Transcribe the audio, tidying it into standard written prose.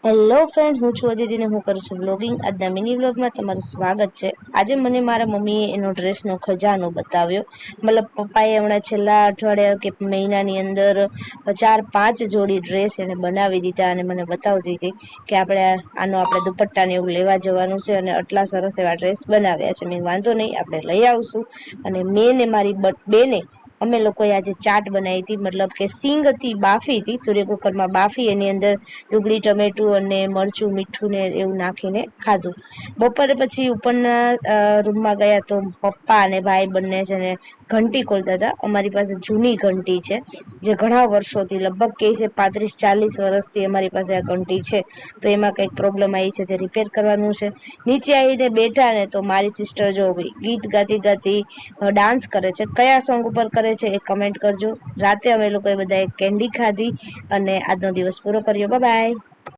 Hello friend, હું છું અદિતિને હું કરું છું બ્લોગિંગ. આજના મિની બ્લોગમાં તમારું સ્વાગત છે. આજે મને મારા મમ્મીએ એનો ડ્રેસનો ખજાનો બતાવ્યો. મતલબ પપ્પાએ હમણાં છેલ્લા અઠવાડિયા કે મહિનાની અંદર 4-5 જોડી ડ્રેસ એને બનાવી દીધા અને મને બતાવતી હતી કે આપણે દુપટ્ટાને એવું લેવા જવાનું છે અને આટલા સરસ એવા ડ્રેસ બનાવ્યા છે. મેં વાંધો નહીં, આપણે લઈ આવશું. અને મેં ને મારી બેને અમે લોકોએ આજે ચાટ બનાવી હતી. મતલબ કે સિંગ હતી, બાફી હતી, સૂર્ય કુકરમાં બાફી, એની અંદર ડુંગળી, ટમેટું અને મરચું, મીઠું ને એવું નાખીને ખાધું. બપોરે પછી ઉપરના રૂમમાં ગયા તો પપ્પા અને ભાઈ બંને છે ને ઘંટી ખોલતા હતા. અમારી પાસે જૂની ઘંટી છે જે ઘણા વર્ષોથી, લગભગ કહે છે 35-40 વર્ષથી અમારી પાસે આ ઘંટી છે. તો એમાં કંઈક પ્રોબ્લેમ આવી છે, તે રિપેર કરવાનું છે. નીચે આવીને બેઠા ને તો મારી સિસ્ટર જો ગીત ગાતી ગાતી ડાન્સ કરે છે. કયા સોંગ ઉપર કરે છે એ કમેન્ટ કરજો. રાતે અમે લોકોએ બધાએ કેન્ડી ખાધી અને આજનો દિવસ પૂરો કર્યો. Bye bye.